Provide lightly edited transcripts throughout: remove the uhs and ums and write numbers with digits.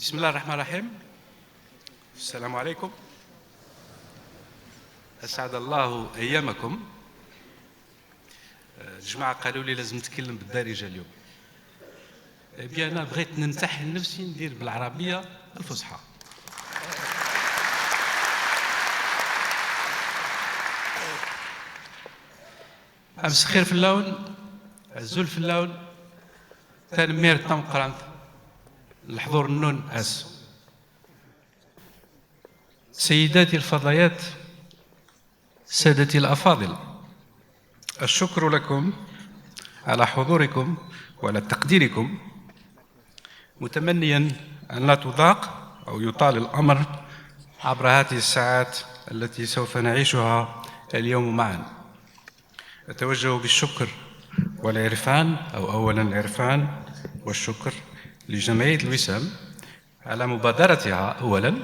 بسم الله الرحمن الرحيم. السلام عليكم. أسعد الله أيامكم. الجماعة قالوا لي لازم نتكلم بالدارجة اليوم. أنا بغيت ننتحل نفسي ندير بالعربية الفصحى. أمس خير في اللون، الزول في اللون، تنمير تنقرن الحضور النون أس. سيداتي الفضليات، سادتي الأفاضل، الشكر لكم على حضوركم وعلى تقديركم، متمنيا أن لا تضاق أو يطال الأمر عبر هذه الساعات التي سوف نعيشها اليوم معا. أتوجه بالشكر والعرفان، أو أولا العرفان والشكر لجمعية الوسام على مبادرتها أولا،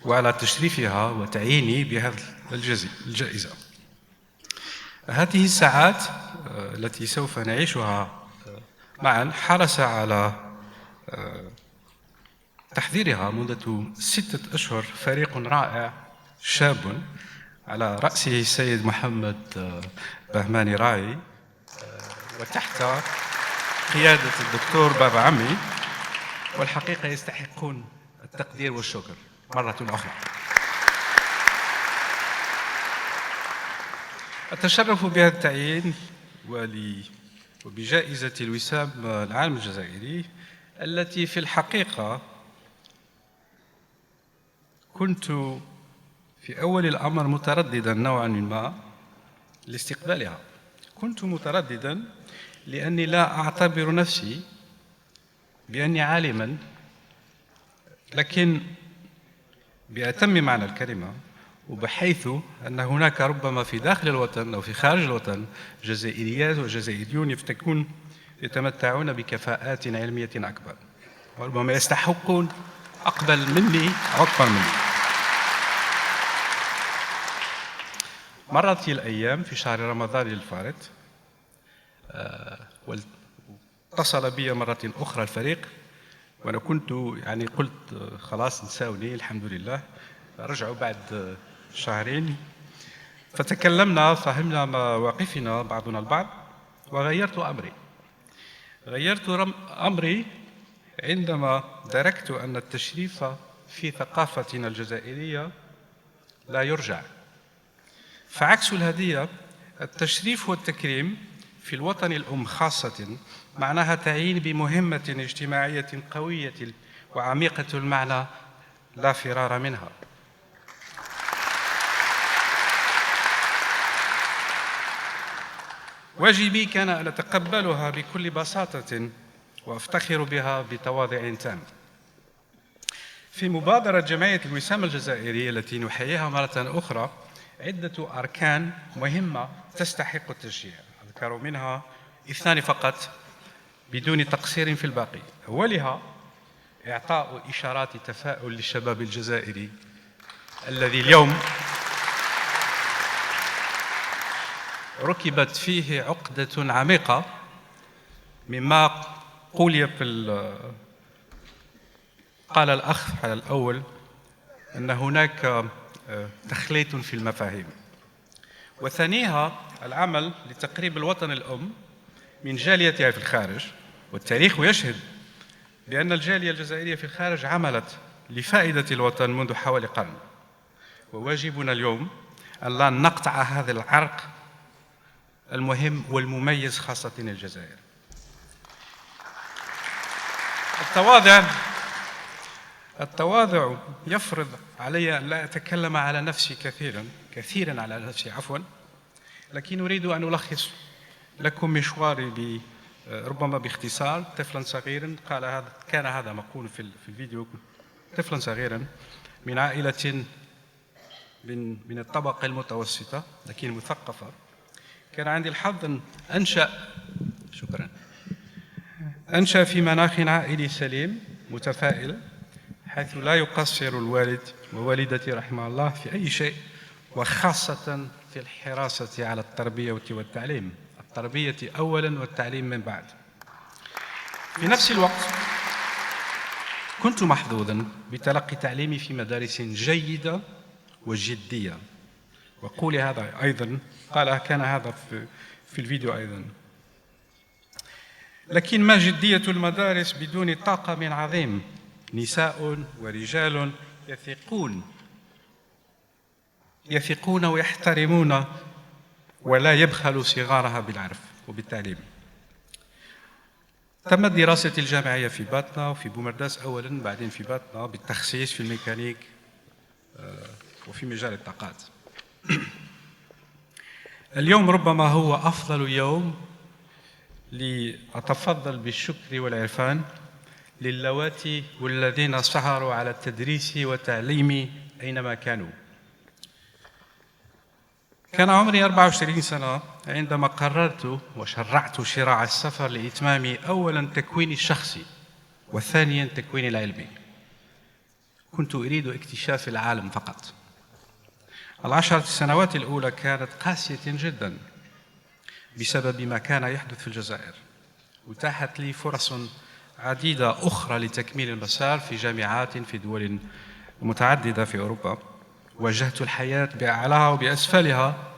وعلى تشريفها وتعييني بهذه الجائزة. هذه الساعات التي سوف نعيشها معا حرص على تحضيرها منذ 6 أشهر فريق رائع شاب على رأسه السيد محمد بهماني راعي، وتحت قيادة الدكتور بابا عمي، والحقيقة يستحقون التقدير والشكر مرة أخرى. أتشرف بهذا التعيين وبجائزة الوسام العالم الجزائري، التي في الحقيقة كنت في أول الأمر مترددا نوعا ما لاستقبالها. كنت مترددا لأني لا أعتبر نفسي بأني عالما، لكن بأتم معنى الكلمة، وبحيث أن هناك ربما في داخل الوطن أو في خارج الوطن جزائريات وجزائريون يتمتعون بكفاءات علمية أكبر، وربما يستحقون أقبل مني أو أكبر مني. مرت الأيام في شهر رمضان الفارط، واتصل بي مرة أخرى الفريق، وأنا كنت قلت خلاص نساوني الحمد لله، رجعوا بعد شهرين، فتكلمنا، فهمنا مواقفنا بعضنا البعض، وغيرت أمري عندما دركت أن التشريف في ثقافتنا الجزائرية لا يرجع. فعكس الهدية، التشريف والتكريم في الوطن الأم خاصة معناها تعيين بمهمة اجتماعية قوية وعميقة المعنى لا فرار منها. واجبي كان أن أتقبلها بكل بساطة وأفتخر بها بتواضع تام. في مبادرة جمعية الوسام الجزائرية التي نحييها مرة أخرى عدة أركان مهمة تستحق التشجيع، أذكر منها 2 فقط بدون تقصير في الباقي. أولها إعطاء إشارات تفاؤل للشباب الجزائري الذي اليوم ركبت فيه عقدة عميقة مما قال الأخ على الأول أن هناك تخليط في المفاهيم. وثانيها العمل لتقريب الوطن الأم من جاليتها في الخارج، والتاريخ يشهد بأن الجالية الجزائرية في الخارج عملت لفائدة الوطن منذ حوالي قرن، وواجبنا اليوم أن لا نقطع هذا العرق المهم والمميز خاصة الجزائر. التواضع يفرض علي أن لا أتكلم على نفسي كثيرا على نفسي لكن أريد أن ألخص لكم مشواري ربما باختصار. طفلا صغيرا، كان هذا مقول في الفيديو، طفلا صغيرا من عائلة من الطبقة المتوسطة لكن مثقفة، كان عندي الحظ أن أنشأ في مناخ عائلي سليم متفائل، حيث لا يقصر الوالد ووالدتي رحمه الله في أي شيء، وخاصة في الحراسة على التربية والتعليم، التربية أولا والتعليم من بعد. في نفس الوقت كنت محظوظا بتلقي تعليمي في مدارس جيدة وجدية، وقولي هذا أيضا كان هذا في الفيديو أيضا. لكن ما جدية المدارس بدون طاقم عظيم، نساء ورجال يثقون ويحترمون ولا يبخلوا صغارها بالعرف وبالتعليم. تمت دراستي الجامعية في باتنا وفي بومرداس أولاً، بعدين في باتنا بالتخصيص في الميكانيك وفي مجال الطاقات. اليوم ربما هو أفضل يوم لأتفضل بالشكر والعرفان للواتي والذين سهروا على التدريس وتعليمي أينما كانوا. كان عمري 24 سنة عندما قررت وشرعت شراع السفر لإتمام أولاً تكويني الشخصي وثانياً تكويني العلمي. كنت أريد اكتشاف العالم فقط. 10 سنوات الأولى كانت قاسية جداً بسبب ما كان يحدث في الجزائر. أتاحت لي فرص عديدة أخرى لتكميل المسار في جامعات في دول متعددة في أوروبا. واجهت الحياة بأعلاها وبأسفلها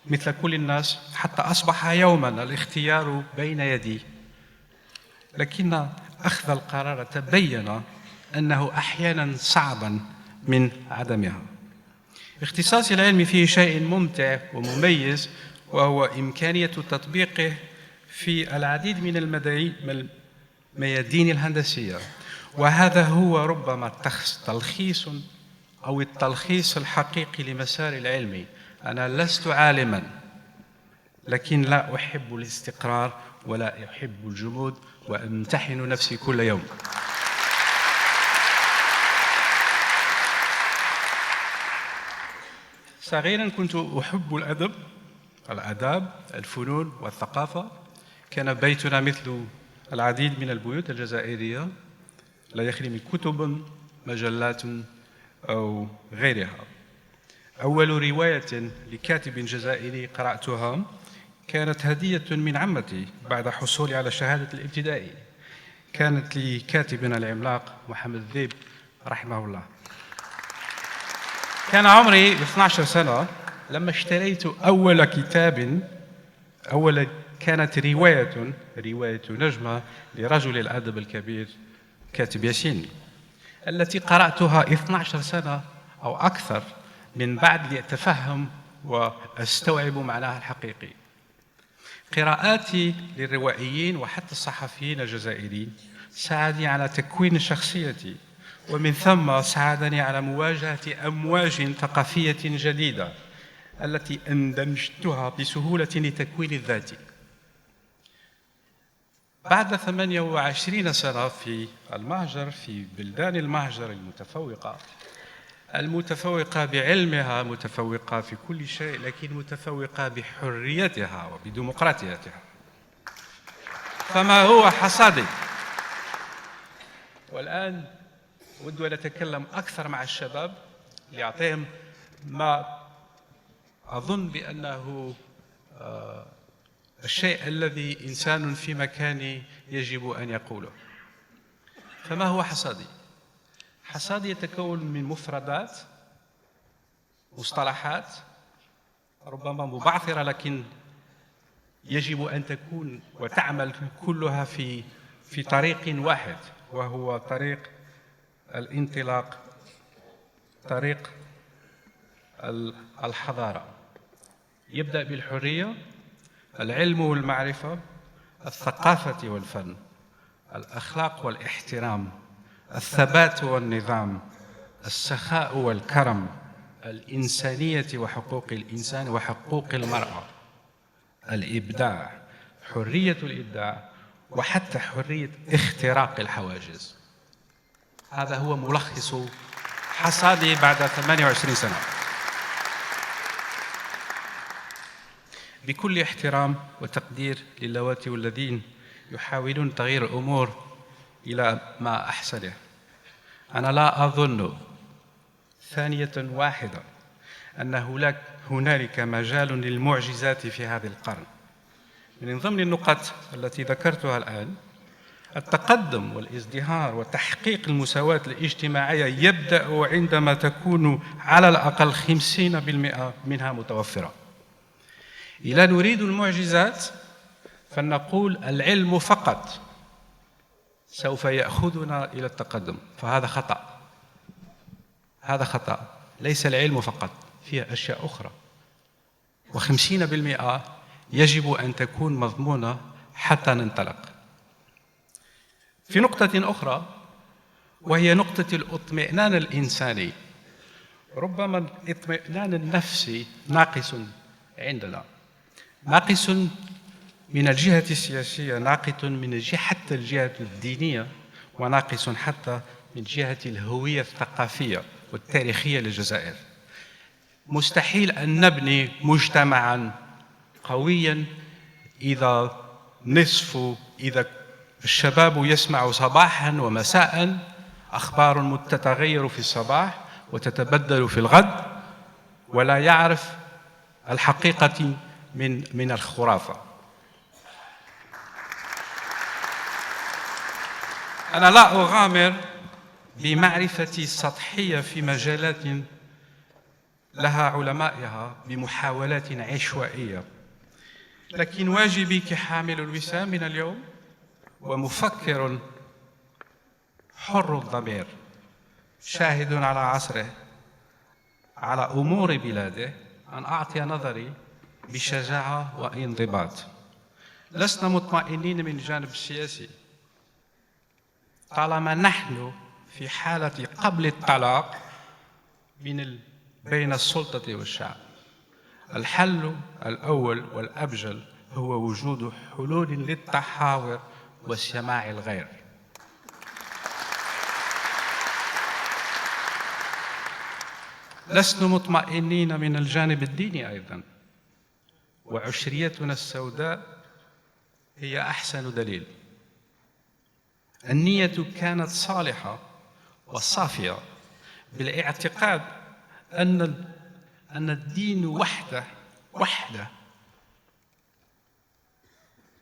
مثل كل الناس، حتى أصبح يوماً الاختيار بين يدي. لكن أخذ القرار تبين أنه أحياناً صعباً من عدمها. اختصاصي العلمي فيه شيء ممتع ومميز، وهو إمكانية تطبيقه في العديد من الميادين الهندسية، وهذا هو ربما التلخيص الحقيقي لمساري العلمي. أنا لست عالماً، لكن لا أحب الاستقرار ولا أحب الجمود، وأمتحن نفسي كل يوم. صغيراً كنت أحب الآداب، الفنون والثقافة. كان بيتنا مثل العديد من البيوت الجزائرية، لا يخلي من كتب، مجلات أو غيرها. أول رواية لكاتب جزائري قرأتها كانت هدية من عمتي بعد حصولي على شهادة الابتدائي. كانت لكاتبنا العملاق محمد ذيب رحمه الله. كان عمري 12 سنة لما اشتريت أول كتاب. كانت رواية نجمة لرجل الأدب الكبير كاتب ياسين، التي قرأتها 12 سنة أو أكثر من بعد لأتفهم وأستوعب معناها الحقيقي. قراءاتي للروائيين وحتى الصحفيين الجزائريين ساعدني على تكوين شخصيتي، ومن ثم ساعدني على مواجهة أمواج ثقافية جديدة التي اندمجتها بسهولة لتكوين الذات. بعد 28 سنة في المهجر، في بلدان المهجر المتفوقة بعلمها، متفوقة في كل شيء، لكن متفوقة بحريتها وبديمقراطيتها. فما هو حصادي؟ والآن أود أن أتكلم أكثر مع الشباب لأعطيهم ما أظن بأنه الشيء الذي إنسان في مكاني يجب أن يقوله. فما هو حصادي؟ حصادي يتكون من مفردات، مصطلحات ربما مبعثرة، لكن يجب أن تكون وتعمل كلها في طريق واحد، وهو طريق الانطلاق، طريق الحضارة. يبدأ بالحرية، العلم والمعرفة، الثقافة والفن، الأخلاق والاحترام، الثبات والنظام، السخاء والكرم، الإنسانية وحقوق الإنسان وحقوق المرأة، الإبداع، حرية الإبداع، وحتى حرية اختراق الحواجز. هذا هو ملخص حصادي بعد 28 سنة. بكل احترام وتقدير للواتي والذين يحاولون تغيير الأمور إلى ما أحسنه، أنا لا أظن ثانية واحدة أن هنالك مجال للمعجزات في هذا القرن. من ضمن النقط التي ذكرتها الآن التقدم والازدهار وتحقيق المساواة الاجتماعية يبدأ عندما تكون على الأقل 50% منها متوفرة. إذا نريد المعجزات فلنقول العلم فقط سوف يأخذنا إلى التقدم، فهذا خطأ. هذا خطأ، ليس العلم فقط، فيها أشياء أخرى، و50% يجب أن تكون مضمونة حتى ننطلق. في نقطة أخرى وهي نقطة الاطمئنان الإنساني. ربما الاطمئنان النفسي ناقص عندنا، ناقص من الجهة السياسية، ناقص من حتى الجهة الدينية، وناقص حتى من جهة الهوية الثقافية والتاريخية للجزائر. مستحيل أن نبني مجتمعاً قوياً إذا الشباب يسمع صباحاً ومساءً أخبار تتغير في الصباح وتتبدل في الغد، ولا يعرف الحقيقة من الخرافة. أنا لا أغامر بمعرفتي السطحية في مجالات لها علمائها بمحاولات عشوائية، لكن واجبي كحامل الوسام من اليوم ومفكر حر الضمير شاهد على عصره على أمور بلاده أن أعطي نظري بشجاعة وانضباط. لسنا مطمئنين من الجانب السياسي طالما نحن في حالة قبل الطلاق بين السلطة والشعب. الحل الأول والأبجل هو وجود حلول للتحاور وسماع الغير. لسنا مطمئنين من الجانب الديني أيضا، وعشريتنا السوداء هي أحسن دليل. النية كانت صالحة وصافية بالاعتقاد أن الدين وحده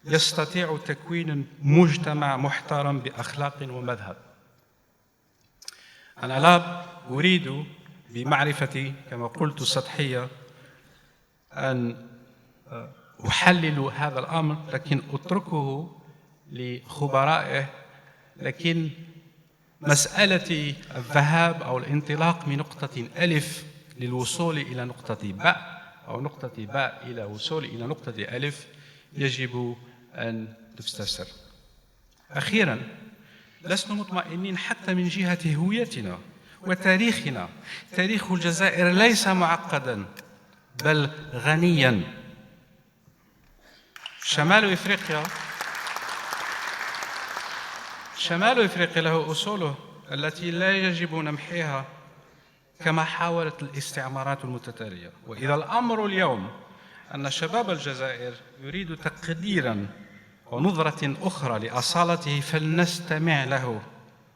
يستطيع تكوين مجتمع محترم بأخلاق ومذهب. أنا لا أريد بمعرفتي كما قلت السطحية أن أحلل هذا الأمر، لكن أتركه لخبرائه. لكن مسألة الذهاب أو الانطلاق من نقطة ألف للوصول إلى نقطة باء، أو نقطة باء إلى وصول إلى نقطة ألف، يجب أن تفسر. أخيراً، لسنا مطمئنين حتى من جهة هويتنا وتاريخنا. تاريخ الجزائر ليس معقداً بل غنياً. شمال إفريقيا له أصوله التي لا يجب نمحيها كما حاولت الاستعمارات المتتالية. وإذا الأمر اليوم أن شباب الجزائر يريد تقديراً ونظرة أخرى لأصالته فلنستمع له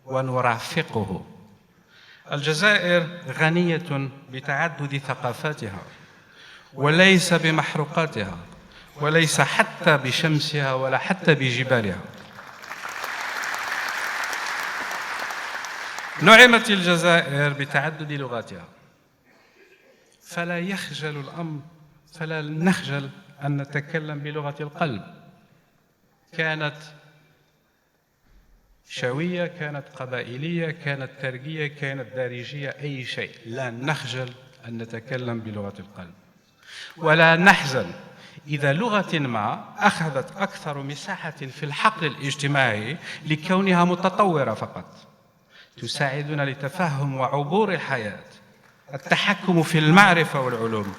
ونرافقه. الجزائر غنية بتعدد ثقافاتها وليس بمحروقاتها، وليس حتى بشمسها ولا حتى بجبالها. نعمت الجزائر بتعدد لغاتها، فلا يخجل الأمر، فلا نخجل أن نتكلم بلغة القلب. كانت شوية، كانت قبائلية، كانت ترجية، كانت دارجية، أي شيء، لا نخجل أن نتكلم بلغة القلب. ولا نحزن إذا لغة ما أخذت أكثر مساحة في الحقل الاجتماعي لكونها متطورة فقط، تساعدنا لتفهم وعبور الحياة، التحكم في المعرفة والعلوم،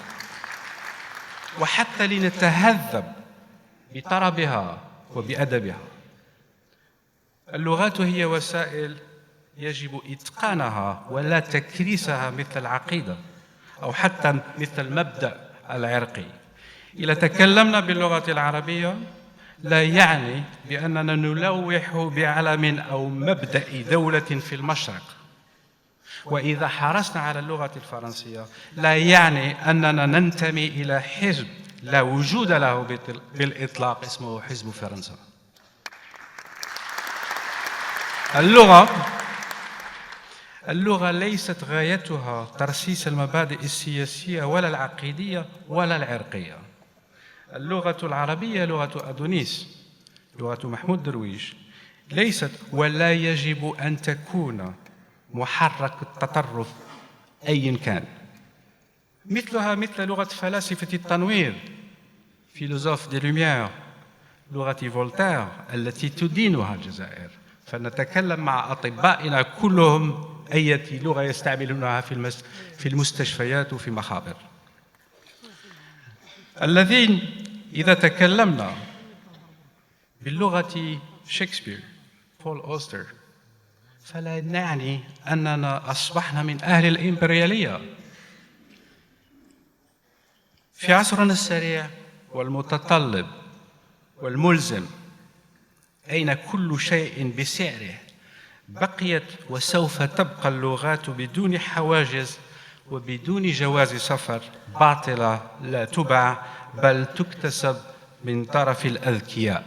وحتى لنتهذب بطربها وبأدبها. اللغات هي وسائل يجب إتقانها ولا تكريسها مثل العقيدة أو حتى مثل المبدأ العرقي. إذا تكلمنا باللغة العربية لا يعني بأننا نلوح بعلم أو مبدأ دولة في المشرق. وإذا حرصنا على اللغة الفرنسية لا يعني أننا ننتمي إلى حزب لا وجود له بالإطلاق اسمه حزب فرنسا. اللغة اللغة ليست غايتها ترسيس المبادئ السياسية ولا العقيدية ولا العرقية. اللغة العربية لغة أدونيس، لغة محمود درويش، ليست ولا يجب أن تكون محرك التطرف أيا كان. مثلها مثل لغة فلاسفة التنوير، فيلوزوف دي لوميير، لغة فولتير التي تدينها الجزائر. فنتكلم مع أطبائنا كلهم أي لغة يستعملونها في المستشفيات وفي مخابر. الذين إذا تكلمنا باللغة شكسبير، بول أوستر، فلا نعني أننا أصبحنا من أهل الإمبريالية. في عصرنا السريع والمتطلب والملزم، أين كل شيء بسعره، بقيت وسوف تبقى اللغات بدون حواجز وبدون جواز سفر باطلة لا تباع بل تكتسب من طرف الأذكياء.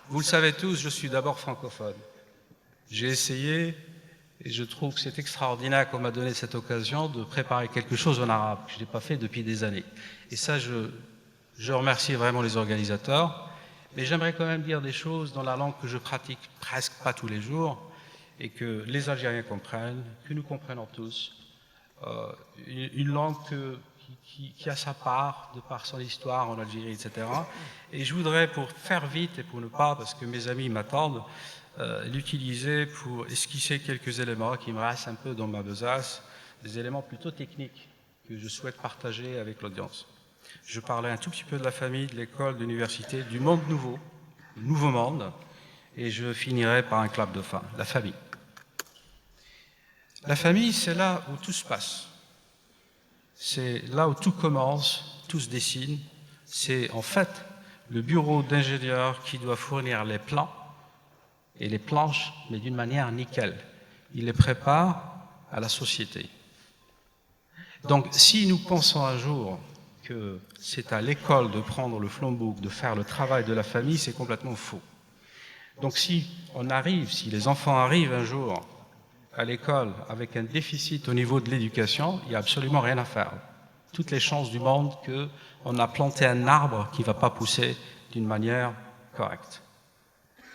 Vous le savez tous, je suis d'abord francophone. J'ai essayé, et je trouve que c'est extraordinaire qu'on m'a donné cette occasion de préparer quelque chose en arabe. Je ne l'ai pas fait depuis des années. Et ça, je remercie vraiment les organisateurs. Mais j'aimerais quand même dire des choses dans la langue que je pratique presque pas tous les jours et que les Algériens comprennent, que nous comprenons tous. Une langue qui a sa part, de par son histoire en Algérie, etc. Et je voudrais, pour faire vite et pour ne pas, parce que mes amis m'attendent, l'utiliser pour esquisser quelques éléments qui me restent un peu dans ma besace, des éléments plutôt techniques que je souhaite partager avec l'audience. Je parlais un tout petit peu de la famille, de l'école, de l'université, du monde nouveau, du nouveau monde, et je finirai par un clap de fin, la famille. La famille, c'est là où tout se passe. C'est là où tout commence, tout se dessine. C'est en fait le bureau d'ingénieur qui doit fournir les plans et les planches, mais d'une manière nickel. Il les prépare à la société. Donc, si nous pensons un jour que c'est à l'école de prendre le flambeau, de faire le travail de la famille, c'est complètement faux. Donc, si les enfants arrivent un jour à l'école avec un déficit au niveau de l'éducation, il n'y a absolument rien à faire. Toutes les chances du monde qu'on a planté un arbre qui ne va pas pousser d'une manière correcte.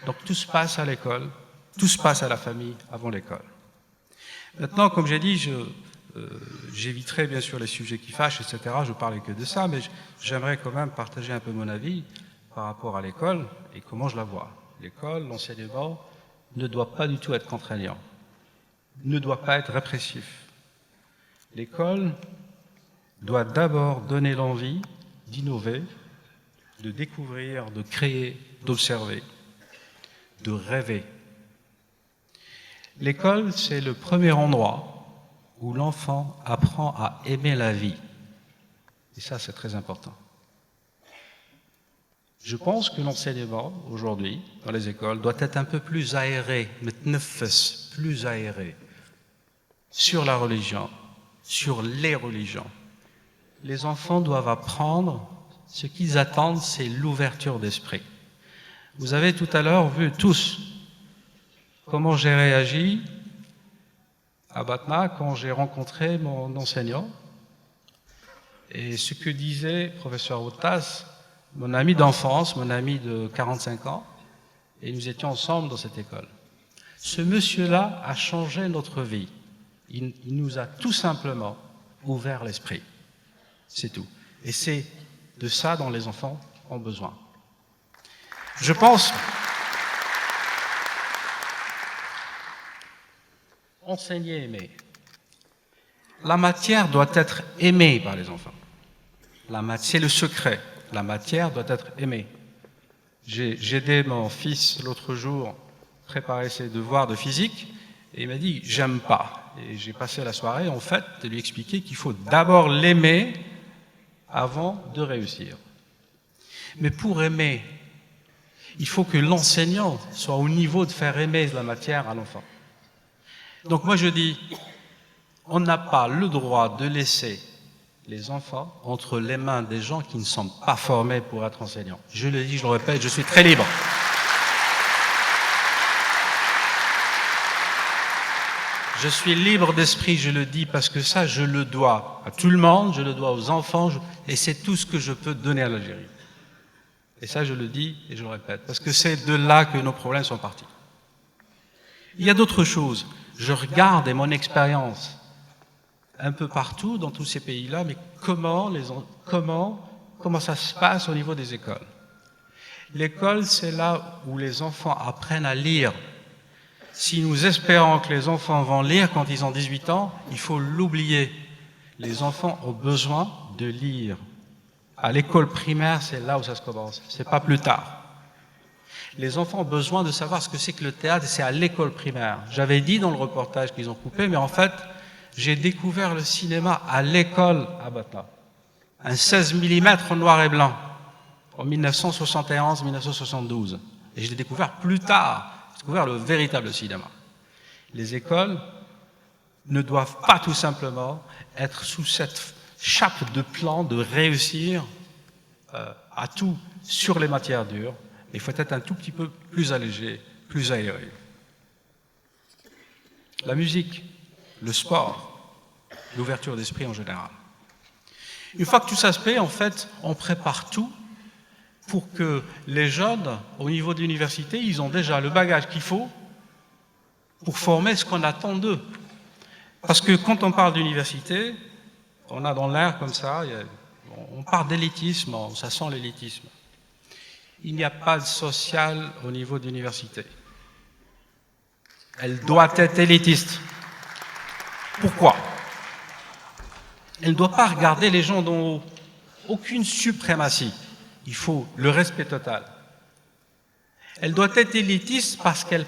Donc tout se passe à l'école, tout se passe à la famille avant l'école. Maintenant, comme j'ai dit, j'éviterai bien sûr les sujets qui fâchent, etc. Je ne parlais que de ça, mais j'aimerais quand même partager un peu mon avis par rapport à l'école et comment je la vois. L'école, l'enseignement, ne doit pas du tout être contraignant, ne doit pas être répressif. L'école doit d'abord donner l'envie d'innover, de découvrir, de créer, d'observer, de rêver. L'école, c'est le premier endroit où l'enfant apprend à aimer la vie. Et ça, c'est très important. Je pense que l'enseignement, aujourd'hui, dans les écoles, doit être un peu plus aéré, plus aéré, sur la religion, sur les religions. Les enfants doivent apprendre, ce qu'ils attendent, c'est l'ouverture d'esprit. Vous avez tout à l'heure vu tous comment j'ai réagi à Batna quand j'ai rencontré mon enseignant et ce que disait le professeur Outas, mon ami d'enfance, mon ami de 45 ans, et nous étions ensemble dans cette école. Ce monsieur-là a changé notre vie. Il nous a tout simplement ouvert l'esprit. C'est tout. Et c'est de ça dont les enfants ont besoin. Je pense, enseigner, aimer. La matière doit être aimée par les enfants. C'est le secret. La matière doit être aimée. J'ai aidé mon fils l'autre jour préparer ses devoirs de physique et il m'a dit « j'aime pas ». Et j'ai passé la soirée en fait de lui expliquer qu'il faut d'abord l'aimer avant de réussir. Mais pour aimer, il faut que l'enseignant soit au niveau de faire aimer la matière à l'enfant. Donc moi je dis, on n'a pas le droit de laisser les enfants entre les mains des gens qui ne sont pas formés pour être enseignants. Je le dis, je le répète, je suis très libre. Je suis libre d'esprit, je le dis, parce que ça, je le dois à tout le monde, je le dois aux enfants, et c'est tout ce que je peux donner à l'Algérie. Et ça, je le dis et je le répète, parce que c'est de là que nos problèmes sont partis. Il y a d'autres choses. Je regarde, et mon expérience, un peu partout dans tous ces pays-là, mais comment ça se passe au niveau des écoles? L'école, c'est là où les enfants apprennent à lire. Si nous espérons que les enfants vont lire quand ils ont 18 ans, il faut l'oublier. Les enfants ont besoin de lire. À l'école primaire, c'est là où ça se commence, c'est pas plus tard. Les enfants ont besoin de savoir ce que c'est que le théâtre, et c'est à l'école primaire. J'avais dit dans le reportage qu'ils ont coupé, mais en fait, j'ai découvert le cinéma à l'école à Batna. Un 16 mm en noir et blanc, en 1971-1972. Et je l'ai découvert plus tard. J'ai découvert le véritable cinéma. Les écoles ne doivent pas tout simplement être sous cette chape de plan de réussir à tout sur les matières dures. Il faut être un tout petit peu plus allégé, plus aéré. La musique, le sport, l'ouverture d'esprit en général. Une fois que tout ça se fait, en fait, on prépare tout pour que les jeunes, au niveau de l'université, ils ont déjà le bagage qu'il faut pour former ce qu'on attend d'eux. Parce que quand on parle d'université, on a dans l'air comme ça, on parle d'élitisme, ça sent l'élitisme. Il n'y a pas de social au niveau de l'université. Elle doit être élitiste. Pourquoi? Elle ne doit pas regarder les gens dont aucune suprématie. Il faut le respect total. Elle doit être élitiste parce qu'elle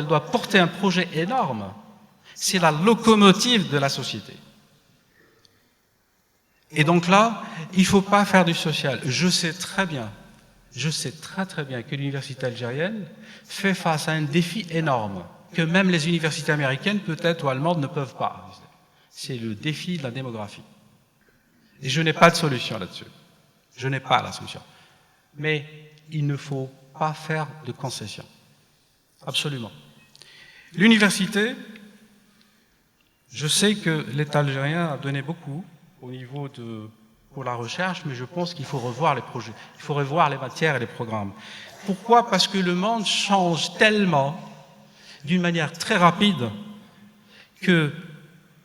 doit porter un projet énorme. C'est la locomotive de la société. Et donc là, il ne faut pas faire du social. Je sais très bien que l'université algérienne fait face à un défi énorme, que même les universités américaines, peut-être, ou allemandes, ne peuvent pas. C'est le défi de la démographie. Et je n'ai pas de solution là-dessus. Je n'ai pas la solution. Mais il ne faut pas faire de concessions. Absolument. L'université, je sais que l'État algérien a donné beaucoup au niveau pour la recherche, mais je pense qu'il faut revoir les projets, il faut revoir les matières et les programmes. Pourquoi? Parce que le monde change tellement, d'une manière très rapide, que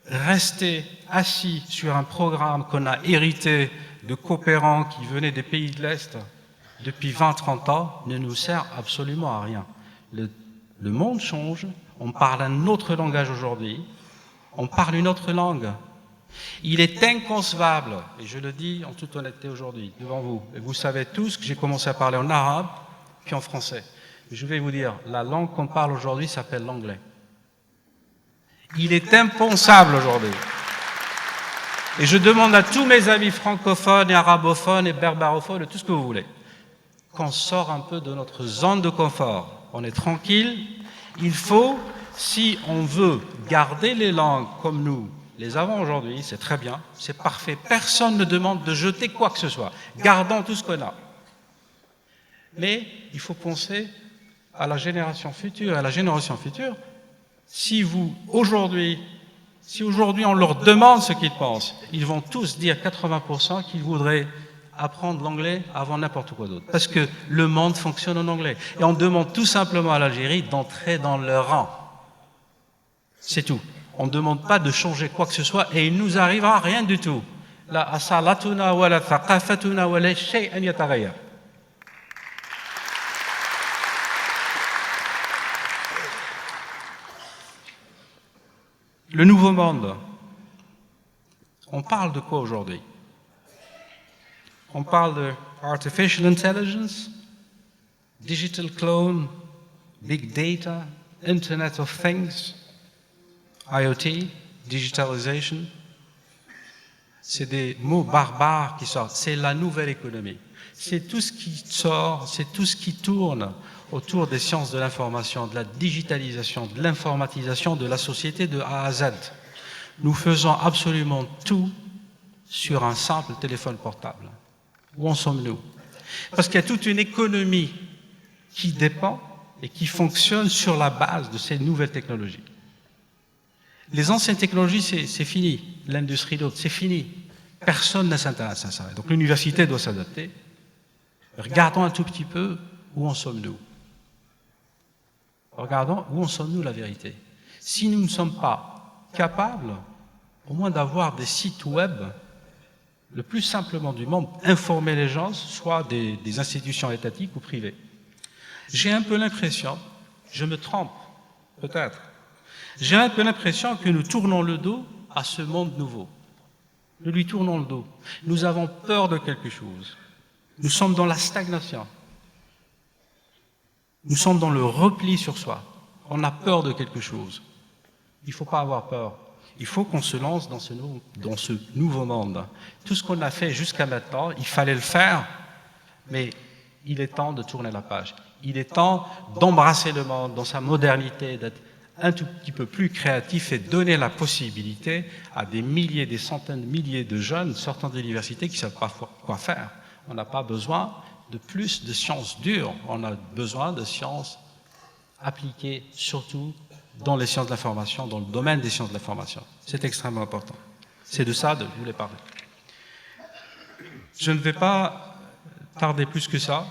rester assis sur un programme qu'on a hérité de coopérants qui venaient des pays de l'Est depuis 20-30 ans ne nous sert absolument à rien. Le monde change, on parle un autre langage aujourd'hui, on parle une autre langue. Il est inconcevable, et je le dis en toute honnêteté aujourd'hui, devant vous, et vous savez tous que j'ai commencé à parler en arabe, puis en français. Je vais vous dire, la langue qu'on parle aujourd'hui s'appelle l'anglais. Il est impensable aujourd'hui. Et je demande à tous mes amis francophones et arabophones et berberophones, et tout ce que vous voulez, qu'on sort un peu de notre zone de confort. On est tranquille. Il faut, si on veut garder les langues comme nous les avons aujourd'hui, c'est très bien, c'est parfait. Personne ne demande de jeter quoi que ce soit. Gardons tout ce qu'on a. Mais il faut penser à la génération future. Si aujourd'hui on leur demande ce qu'ils pensent, ils vont tous dire 80% qu'ils voudraient apprendre l'anglais avant n'importe quoi d'autre. Parce que le monde fonctionne en anglais. Et on demande tout simplement à l'Algérie d'entrer dans leur rang. C'est tout. On ne demande pas de changer quoi que ce soit et il nous arrivera rien du tout. La asalatuna wa la thaqafatuna wa la shay'an yataghayyar. Le nouveau monde. On parle de quoi aujourd'hui? On parle de artificial intelligence, digital clone, big data, Internet of Things, IoT, digitalization. C'est des mots barbares qui sortent. C'est la nouvelle économie. C'est tout ce qui sort, c'est tout ce qui tourne autour des sciences de l'information, de la digitalisation, de l'informatisation de la société de A à Z. Nous faisons absolument tout sur un simple téléphone portable. Où en sommes-nous? Parce qu'il y a toute une économie qui dépend et qui fonctionne sur la base de ces nouvelles technologies. Les anciennes technologies, c'est fini. L'industrie d'autres, c'est fini. Personne ne s'intéresse à ça. Donc l'université doit s'adapter. Regardons un tout petit peu où en sommes-nous. Regardons où en sommes-nous la vérité. Si nous ne sommes pas capables, au moins d'avoir des sites web, le plus simplement du monde, informer les gens, soit des institutions étatiques ou privées. J'ai un peu l'impression, je me trompe, peut-être, j'ai un peu l'impression que nous tournons le dos à ce monde nouveau. Nous lui tournons le dos. Nous avons peur de quelque chose. Nous sommes dans la stagnation. Nous sommes dans le repli sur soi. On a peur de quelque chose. Il ne faut pas avoir peur. Il faut qu'on se lance dans ce nouveau monde. Tout ce qu'on a fait jusqu'à maintenant, il fallait le faire, mais il est temps de tourner la page. Il est temps d'embrasser le monde dans sa modernité, d'être un tout petit peu plus créatif et donner la possibilité à des milliers, des centaines de milliers de jeunes sortant de l'université qui ne savent pas quoi faire. On n'a pas besoin de plus de sciences dures, on a besoin de sciences appliquées, surtout dans les sciences de l'information, dans le domaine des sciences de l'information. C'est extrêmement important. C'est de ça que je voulais parler. Je ne vais pas tarder plus que ça.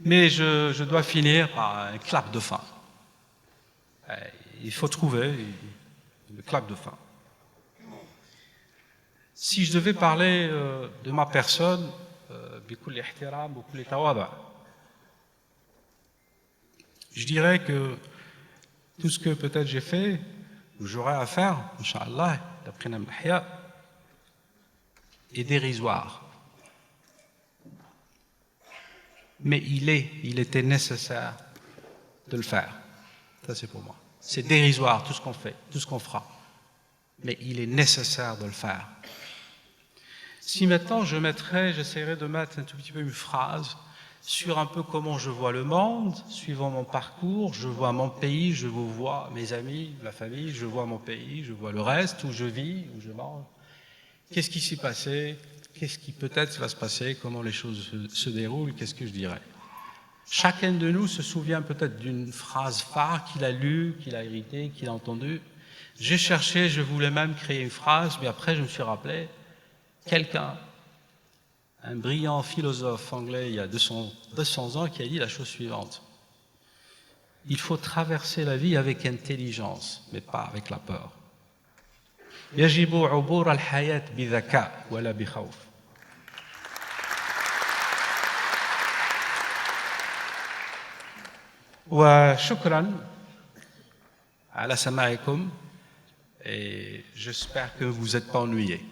Mais je dois finir par un clap de fin. Il faut trouver le clap de fin. Si je devais parler de ma personne, je dirais que tout ce que peut-être j'ai fait, ou j'aurais à faire, Inch'Allah, d'après Namdahia, est dérisoire. Mais il était nécessaire de le faire. Ça, c'est pour moi. C'est dérisoire tout ce qu'on fait, tout ce qu'on fera. Mais il est nécessaire de le faire. Si maintenant j'essaierais de mettre un tout petit peu une phrase sur un peu comment je vois le monde, suivant mon parcours, je vois mon pays, je vois mes amis, ma famille, je vois mon pays, je vois le reste, où je vis, où je mange. Qu'est-ce qui s'est passé? Qu'est-ce qui peut-être va se passer? Comment les choses se déroulent? Qu'est-ce que je dirais? Chacun de nous se souvient peut-être d'une phrase phare qu'il a lue, qu'il a héritée, qu'il a entendue. J'ai cherché, je voulais même créer une phrase, mais après je me suis rappelé, quelqu'un, un brillant philosophe anglais il y a 200 ans, qui a dit la chose suivante. Il faut traverser la vie avec intelligence, mais pas avec la peur. يجب عبور الحياة بذكاء ولا بخوف. وشكرا على سماعكم et j'espère que vous n'êtes pas ennuyés.